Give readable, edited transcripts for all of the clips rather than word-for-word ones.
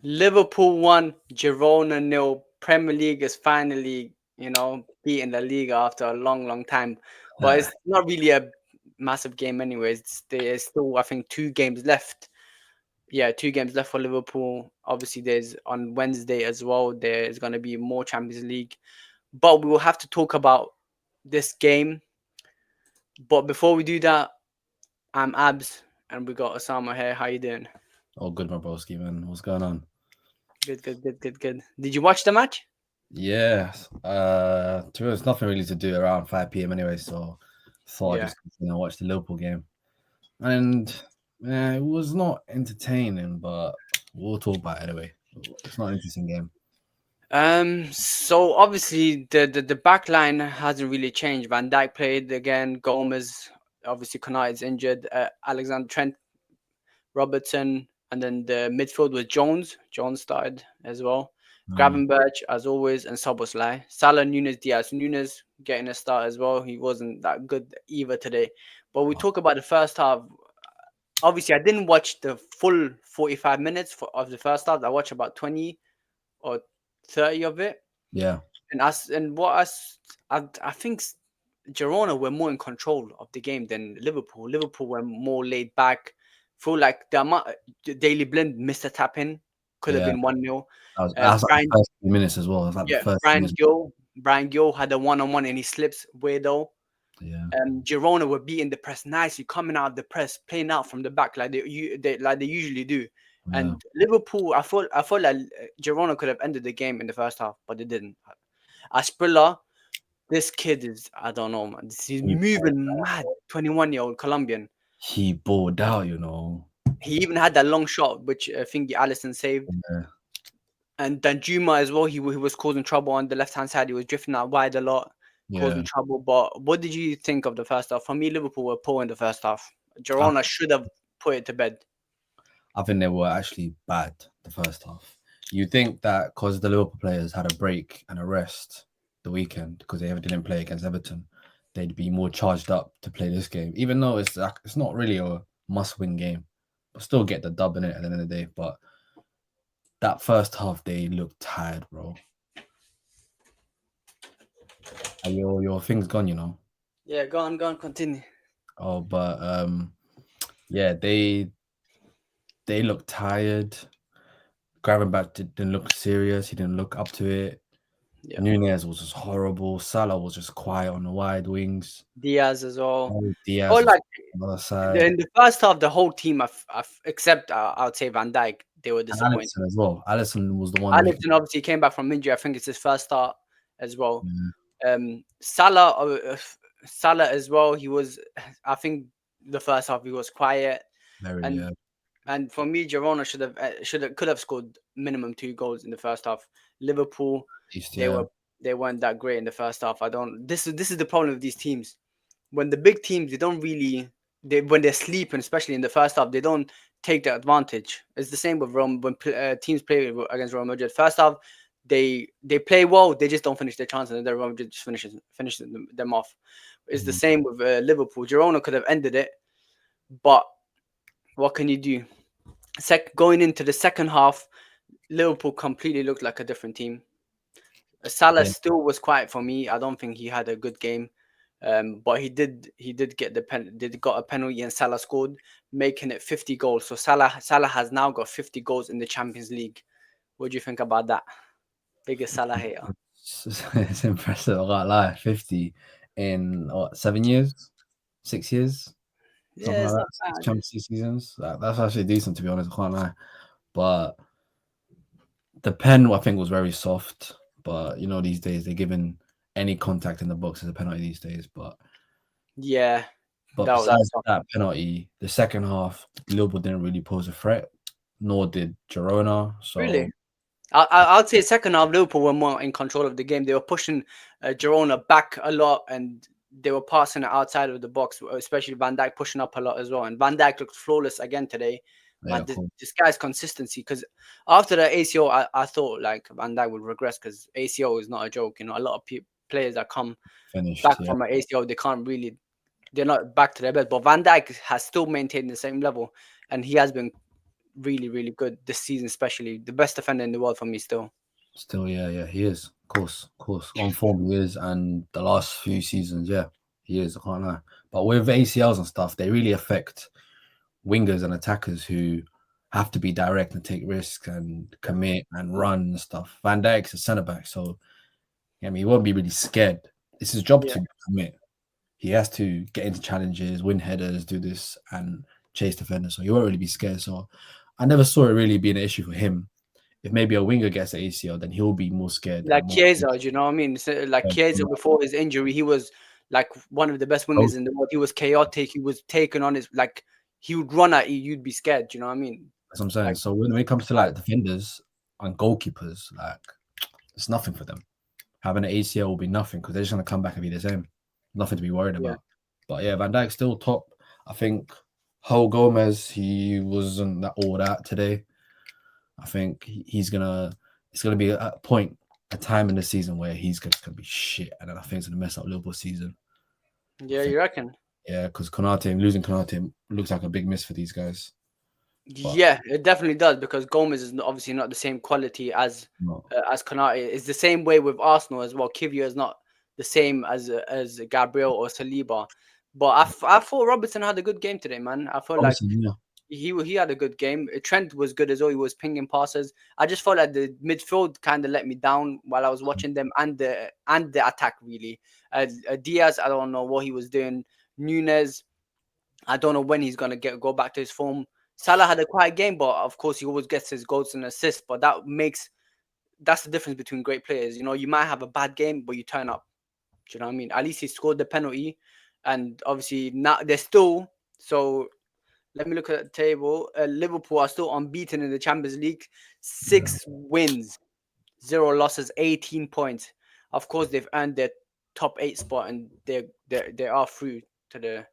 Liverpool 1, Girona nil. Premier League is finally, beating La Liga after a long, long time. But it's not really a massive game anyways. There's still, I think, 2 games left. Yeah, 2 games left for Liverpool. Obviously, there's on Wednesday as well. There's going to be more Champions League. But we will have to talk about this game. But before we do that, I'm Abs, and we got Osama here. How you doing? Oh, good, my broski, man. What's going on? Good, good, good, good, good. Did you watch the match? Yeah. To be honest, nothing really to do around 5 p.m. anyway, so thought I'd Yeah. just watch the Liverpool game. And yeah, it was not entertaining, but we'll talk about it anyway. It's not an interesting game. So obviously the back line hasn't really changed. Van Dijk played again. Gomez, obviously Konate is injured. Alexander Trent, Robertson, and then the midfield was Jones. Jones started as well. Mm, Gravenberch, as always, and Soboslai. Salah, Nunes, Diaz. Nunes getting a start as well. He wasn't that good either today. But we talk about the first half. Obviously, I didn't watch the full 45 minutes of the first half. I watched about 20 or 30 of it. yeah, And us and what us I think Girona were more in control of the game than Liverpool. Liverpool were more laid back. Feel like the amount Daily Blind missed a tap in, could have yeah. been 1-0. That was like the Brian, first few minutes as well. It was like the yeah, first few Brian minutes. Gill, Brian Gill had a one-on-one and he slips weirdo. Yeah, Girona were beating the press nicely, coming out of the press, playing out from the back like they usually do. yeah. And Liverpool, I thought like Girona could have ended the game in the first half, but they didn't. Asprilla, this kid is, I don't know, man. He's He, moving mad. 21-year-old Colombian. he balled out. He even had that long shot, which I think Allison saved. Yeah, And then Juma as well. He was causing trouble on the left hand side. He was drifting out wide a lot, yeah. causing trouble. But what did you think of the first half? For me, Liverpool were poor in the first half. Girona should have put it to bed. I think they were actually bad the first half. You think that because the Liverpool players had a break and a rest the weekend because they ever didn't play against Everton, they'd be more charged up to play this game, even though it's not really a must-win game, but still get the dub in it at the end of the day. But that first half, they looked tired, bro. And your thing's gone. Yeah, go on, continue. Oh, but yeah, they looked tired. Gravenberch didn't look serious. He didn't look up to it. Yeah. Nunez was just horrible. Salah was just quiet on the wide wings. Diaz as well. Diaz Or was like on the other side. in the first half, the whole team, except I would say Van Dijk, they were And disappointing. Allison as well. Allison was the one making. Alisson obviously came back from injury. I think it's his first start as well. Yeah, Salah as well. He was, I think, the first half he was quiet, very, and yeah. for me, Girona could have scored minimum 2 goals in the first half. Liverpool, At least, they yeah. were they weren't that great in the first half. I don't. This is the problem with these teams. When the big teams, they don't really when they're sleeping, especially in the first half, they don't take the advantage. It's the same with Rome when teams play against Real Madrid. First half, they play well, they just don't finish their chances, and then Real Madrid just finishes them off. It's the Mhm. same with Liverpool. Girona could have ended it, but what can you do? Going into the second half, Liverpool completely looked like a different team. Salah Yeah. still was quiet for me. I don't think he had a good game. But he did get got a penalty and Salah scored, making it 50 goals. So Salah has now got 50 goals in the Champions League. What do you think about that? Biggest Salah hater. It's impressive. I can't lie. 50 in what, 7 years, 6 years, something Yeah, like it's that. not Six bad. Champions League seasons. That's actually decent, to be honest. I can't lie. But the pen, I think, was very soft. But these days they're giving any contact in the box as a penalty these days. Yeah, But that was besides tough. that penalty, the second half, Liverpool didn't really pose a threat, nor did Girona. Really. So I'd say second half Liverpool were more in control of the game. They were pushing Girona back a lot, and they were passing it outside of the box, especially Van Dijk pushing up a lot as well. And Van Dijk looked flawless again today. yeah, Man, cool. this guy's consistency. Because after the ACO, I thought like Van Dijk would regress because ACO is not a joke. A lot of players that come Finished. back Yeah, from an ACO, they're not back to their best. But Van Dijk has still maintained the same level, and he has been really, really good this season, especially the best defender in the world for me still. Still, yeah, yeah, he is. Of course. On form, he is. And the last few seasons, yeah, he is. I can't lie. But with ACLs and stuff, they really affect wingers and attackers who have to be direct and take risks and commit and run and stuff. Van Dijk's a centre back, so I mean, he won't be really scared. It's his job Yeah, to commit. He has to get into challenges, win headers, do this, and chase defenders. So he won't really be scared. So I never saw it really being an issue for him. If maybe a winger gets an ACL, then he'll be more scared and like more. Chiesa, do you know what I mean? So, like Chiesa before his injury, he was like one of the best wingers in the world. He was chaotic. He was taking on his like he would run at you, you'd be scared. Do you know what I mean? That's what I'm saying. Like, So when it comes to like like defenders and goalkeepers, like it's nothing for them. Having an ACL will be nothing because they're just gonna come back and be the same. Nothing to be worried yeah, about. But yeah, Van Dijk's still top. I think Ho Gomez, he wasn't that all that today. I think he's gonna. It's gonna be a point, a time in the season where he's just gonna be shit, and then I think it's gonna mess up Liverpool's season. I yeah, think, you reckon? yeah, because Konate losing Konate looks like a big miss for these guys. But Yeah, it definitely does because Gomez is obviously not the same quality no, as Konate. It's the same way with Arsenal as well. Kivia is not the same as Gabriel or Saliba. But I thought Robertson had a good game today, man. I felt like Robertson, yeah, he had a good game. Trent was good as well. He was pinging passes. I just felt like the midfield kind of let me down while I was watching them and the attack really. Diaz, I don't know what he was doing. Nunes, I don't know when he's gonna go back to his form. Salah had a quiet game, but of course he always gets his goals and assists. But that's the difference between great players. You know, you might have a bad game, but you turn up. Do you know what I mean? At least he scored the penalty, and obviously now they're still so let me look at the table. Liverpool are still unbeaten in the Champions League. yeah, 6 wins, 0 losses, 18 points. Of course, they've earned their top 8 spot, and they are through to the next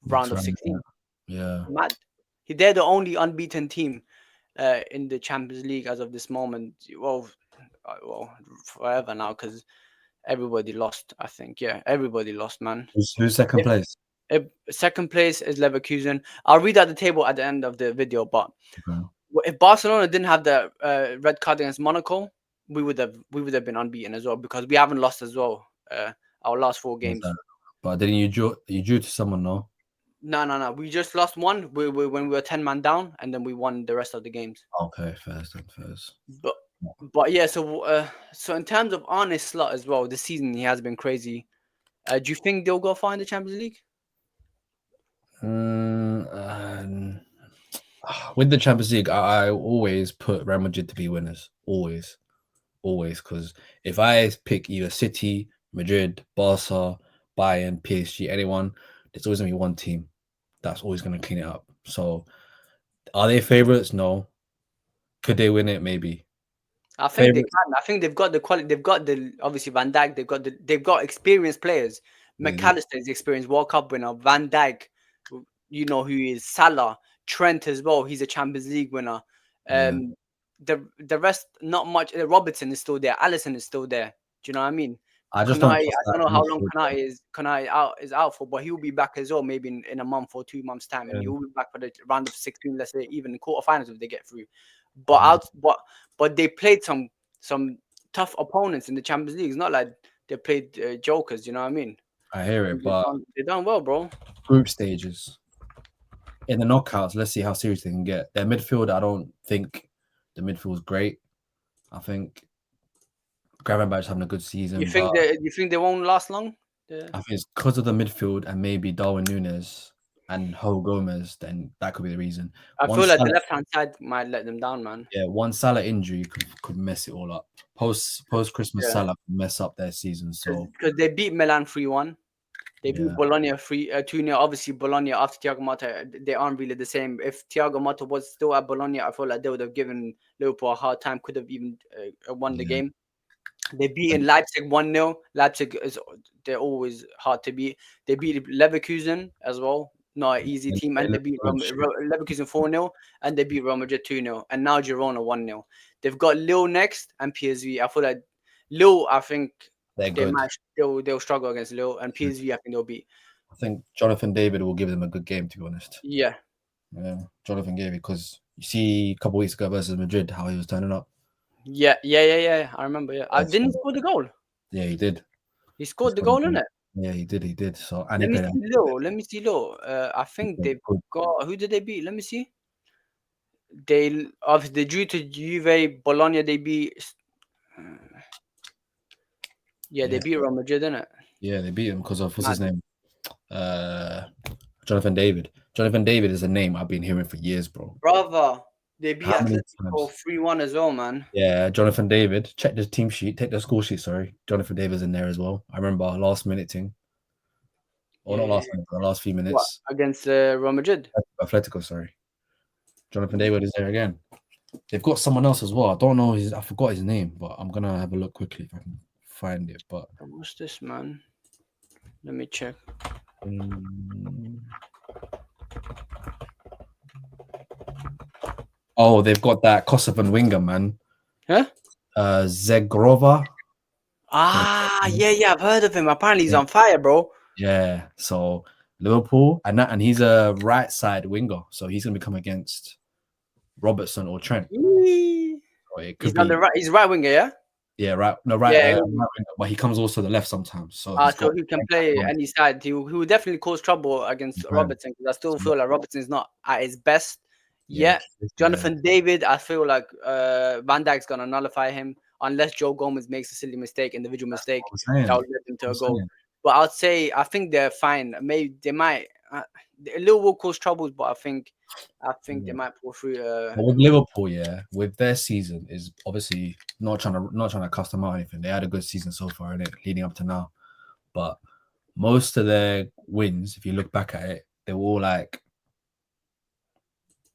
round of round, 16. yeah. Mad. They're the only unbeaten team in the Champions League as of this moment. Well, forever now because everybody lost. I think, yeah, everybody lost, man. Who's second If, place? if second place is Leverkusen. I'll read out the table at the end of the video, but Okay. if Barcelona didn't have the red card against Monaco, we would have been unbeaten as well because we haven't lost as well. Our last four What's games. that? But didn't you drew to someone? No. No, no, no. We just lost one. When we were 10 man down, and then we won the rest of the games. Okay, first then first. But but yeah. So in terms of Arne Slot as well, this season he has been crazy. Do you think they'll go far in the Champions League? And with the Champions League, I always put Real Madrid to be winners. Always, always. Because if I pick either City, Madrid, Barca, Bayern, PSG, anyone, there's always gonna be one team that's always gonna clean it up. So, are they favorites? No. Could they win it? Maybe. I think they Favorites? can. I think they've got the quality. They've got the obviously Van Dijk. They've got experienced players. They do. McAllister is experienced World Cup winner. Van Dijk, who is Salah. Trent as well. He's a Champions League winner. Yeah. Um, the rest not much. Robertson is still there. Allison is still there. Do you know what I mean? I just don't Konate, trust I that don't know how long midfield. Konate out for, but he'll be back as well, maybe in a month or 2 months time, and Yeah. he'll be back for the round of 16, let's say even the quarterfinals if they get through. But Yeah. out, but they played some tough opponents in the Champions League. It's not like they played jokers. You know what I mean? I hear And it, but they done well, bro. group stages in the knockouts, let's see how serious they can get. Their midfield, I don't think the midfield's great. I think Gravenberch's having a good You season, think but they won't last long? Yeah. I think it's because of the midfield and maybe Darwin Nunes and Ho Gomez. Then that could be the reason. I One feel like the Salah, left hand side might let them down, man. yeah, one Salah injury could mess it all up. Post Christmas Yeah, Salah could mess up their season. So because they beat Milan 3-1. They beat yeah, Bologna 2-0. Obviously, Bologna after Thiago Motta, they aren't really the same. If Thiago Motta was still at Bologna, I feel like they would have given Liverpool a hard time. Could have even won the yeah, game. They beat in and, Leipzig 1-0. Leipzig they're always hard to beat. They beat Leverkusen as well. Not an easy and team. they And they look beat good. Leverkusen 4-0. And they beat Real Madrid 2-0. And now Girona 1-0. They've got Lille next and PSV. I feel like Lille, I think They're they good. might they'll struggle against Lille. And PSV, I think they'll beat. I think Jonathan David will give them a good game. To be honest, Yeah. yeah, Jonathan David because You see a couple weeks ago versus Madrid, how he was turning up. Yeah. I remember. Yeah, I That's didn't what- score the goal. yeah, he did. He He scored the scored a goal in goal. it. Yeah, he did. He did. So and he Let me played out. see low. Let me see low. I He think played they've good. got who did they beat? Let me see. They obviously they drew to Juve, Bologna. They beat. Yeah, they Yeah, beat Real Madrid, didn't it? yeah, they beat him because of what's his Mad. name? Uh, Jonathan David. Jonathan David is a name I've been hearing for years, bro. Brother, they beat How many Atletico times? 3-1 as well, man. Yeah, Jonathan David. Check the team sheet. Take the score sheet. Sorry, Jonathan David's in there as well. I remember last minute thing, or not Yeah. last minute, but the last few What minutes. against Real Madrid? Atletico, sorry. Jonathan David is there again. They've got someone else as well. I don't know his. I forgot his name, but I'm gonna have a look quickly if I can find it. But What's this, man? Let me check. mm, oh, they've got that Kosovan winger man, Huh? Zegrova. Yeah. I've heard of him. Apparently, he's Yeah, on fire, bro. yeah. So Liverpool, and he's a right side winger, so he's gonna be coming against Robertson or Trent. Eee. So it He's could on the be right. He's right winger, yeah. yeah, right. No, right, Yeah. right winger, but he comes also the left sometimes. So he's So got he can play any side. He will definitely cause trouble against time. Robertson because I still So feel like Robertson's not at his best yeah, yet. yeah. Jonathan David, I feel like Van Dijk's gonna nullify him unless Joe Gomez makes a silly mistake, individual That's what mistake I'm that saying. will lead them to I'm a goal. saying. But I'd say I think they're fine. Maybe they might a little will cause troubles, but I think they Yeah. might pull through. But with Liverpool, yeah, with their season is obviously not trying to cuss them out or anything. They had a good season so far in it, leading up to now. But most of their wins, if you look back at it, they were all like,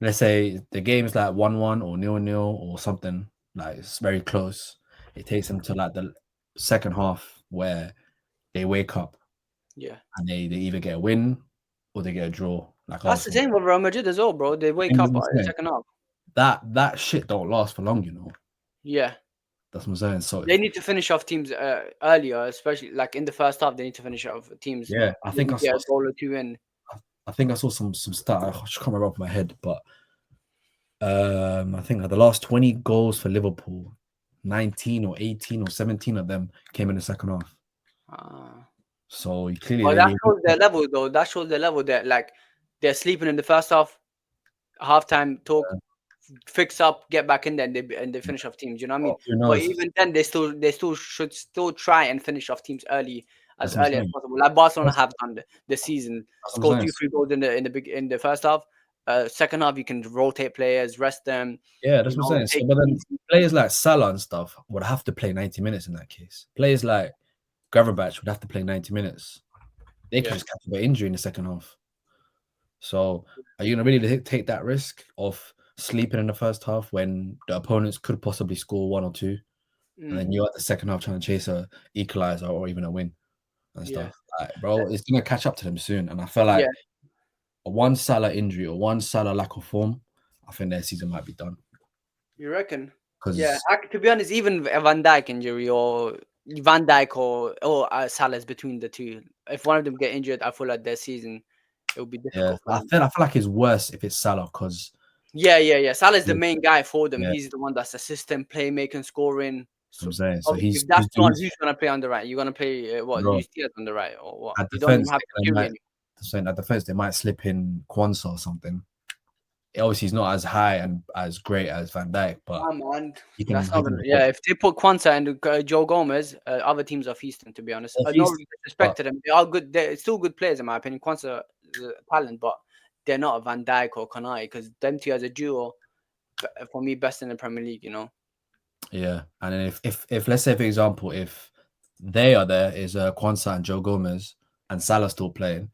let's say the game is like 1-1 or 0-0 or something like it's very close. It takes them to like the second half where they wake up Yeah, and they either get a win or they get a draw, like that's the Arsenal. same with Real Madrid as well, bro. They wake And up that's in what the I'm saying. second half. That shit don't last for long, you know. Yeah. That's what I'm saying. So They need to finish off teams earlier, especially like in the first half. They need to finish off teams. yeah, I think Maybe I saw get a goal or two in. I think I saw some stat. I just can't remember off my head, but I think like the last 20 goals for Liverpool, 19 or 18 or 17 of them came in the second half. Uh, So clearly but they that need shows their level, though. That shows their level that like they're sleeping in the first half, halftime talk, fix up, get back in there, and they finish off teams. You know what I mean? who But knows? even then, they still should still try and finish off teams That's as what I'm early as saying. possible. Like Barcelona That's, have done the season, that's what I'm score saying. 2 3 goals in the first half. Second half, you can rotate players, rest them. Yeah, that's what I'm saying. Take So, but it then easy. players like Salah and stuff would have to play 90 minutes in that case. Players like Gravenberch would have to play 90 minutes. They could Yeah. just catch a bit of injury in the second half. So, are you going to really take that risk of sleeping in the first half when the opponents could possibly score one or two, and Mm, then you're at the second half trying to chase a equalizer or even a win and yeah. stuff? Like, bro, it's going to catch up to them soon. And I feel Yeah. like a one Salah injury or one Salah lack of form, I think their season might be done. You reckon? Yeah. Because To be honest, even a Van Dijk injury or Van Dijk or Salah's between the two. If one of them get injured, I feel like their season it will be yeah, difficult for them. I feel like it's worse if it's Salah because Yeah. Salah's the main guy for them. yeah, He's the one that's assisting, playmaking, scoring. I'm So saying so. obviously, He's if that's gone, he's who's gonna play on the right? You're gonna play what? bro UCL on the right or what? at You don't even defense. have They security might anymore. saying at defense they might slip in Kwanzaa or something. Obviously, he's not as high and as great as Van Dijk, but Nah, man, he that's can not gonna. help Yeah, if they put Quanta and Joe Gomez, other teams are feasting. To be honest, if no he's disrespect but to them, they are good. They're still good players in my opinion. Quanta is a talent, but they're not a Van Dijk or Konai because them two as a duo, for me, best in the Premier League. You know. yeah. And then if let's say for example if they are there is Kwanzaa and Joe Gomez and Salah still playing,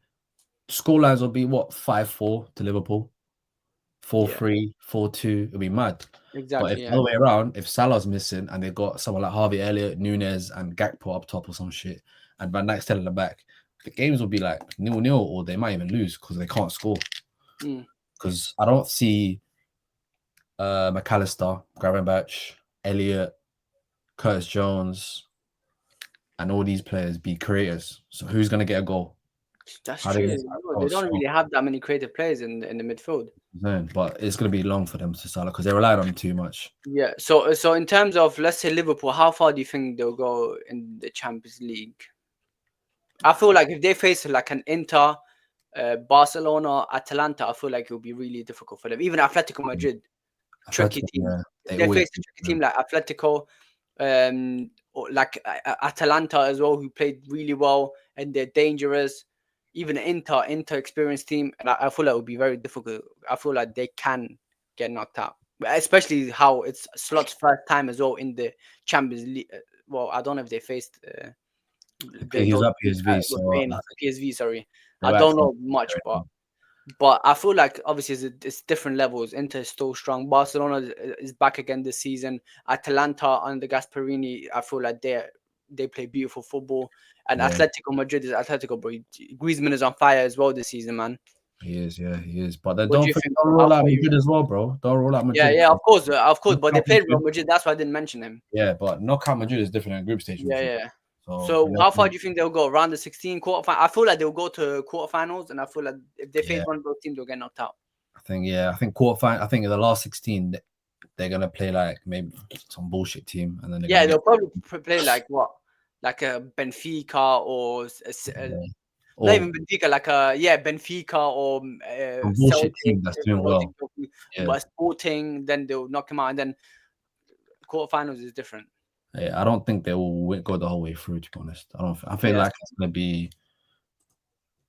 score lines will be what 5-4 to Liverpool. Four Yeah. three, 4-2, it'll be mad. But if Exactly. the Yeah. other way around, if Salah's missing and they've got someone like Harvey Elliott, Nunes, and Gakpo up top or some shit, and Van Dijk's still in the back, the games will be like 0-0, or they might even lose because they can't score. Mm. Because I don't see McAllister, Gravenberch, Elliott, Curtis Jones, and all these players be creators. So who's gonna get a goal? That's How are they true. gonna get a They goal? don't So really have that many creative players in the midfield. But it's going to be long for them to Salah because they relied on him too much. Yeah. So in terms of, let's say, Liverpool, how far do you think they'll go in the Champions League? I feel like if they face like an Inter, Barcelona, Atalanta, I feel like it will be really difficult for them. Even Atletico Madrid, tricky Atletico, teams. yeah, If they they always face a beat tricky team them. like Atletico, or like Atalanta as well, who played really well and they're dangerous. Even Inter experienced team, and I feel like it would be very difficult. I feel like they can get knocked out, especially how it's Slot's first time as well in the Champions League. Well, I don't know if they faced He was those at teams PSV, that were so playing PSV. Sorry, they I were don't actually know much, there. but I feel like obviously it's different levels. Inter is still strong. Barcelona is back again this season. Atalanta under Gasperini, I feel like they play beautiful football. And Yeah, Atletico Madrid is Atletico, but Griezmann is on fire as well this season, man. he is. Yeah, he is. But then What do you think? don't How rule out far you? Madrid as well, bro. Don't rule out Yeah, Madrid. yeah, of course. But they Knockout played Real Madrid. Madrid. That's why I didn't mention him. Yeah, but knockout Madrid is different than group stage Yeah, Madrid. yeah. So So how far do you think they'll go? Around the 16 quarterfinal? I feel like they'll go to quarterfinals, and I feel like if they yeah, face one of those teams, they'll get knocked out. I think quarterfinal. I think in the last 16, they're gonna play like maybe some bullshit team, and then they're Yeah, gonna they'll get probably play like what, like a Benfica or not or even Benfica, like a yeah Benfica or some bullshit Celtic team that's if doing Celtic well. trophy, Yeah, but Sporting then they'll knock him out, and then quarterfinals is different. yeah. I don't think they will go the whole way through. To be honest, I don't. I feel Yeah. like it's gonna be.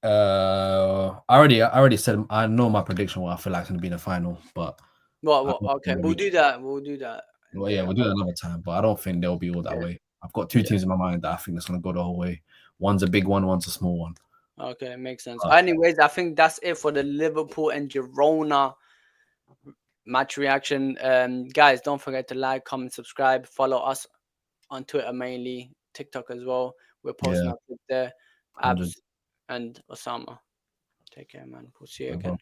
I already said I know my prediction. What I feel like it's gonna be in the final, but I Well, don't think okay, they'll we'll reach. do that. We'll do that in Well, yeah, the we'll do that another time. But I don't think they'll be all that yeah, way. I've got two yeah. teams in my mind that I think that's gonna go the whole way. One's a big one, one's a small one. Okay, makes sense. But Anyways, I think that's it for the Liverpool and Girona match reaction. Guys, don't forget to like, comment, subscribe, follow us on Twitter mainly, TikTok as well. We're posting yeah, up there. 100. Abs and Osama. Take care, man. We'll see you Bro. again.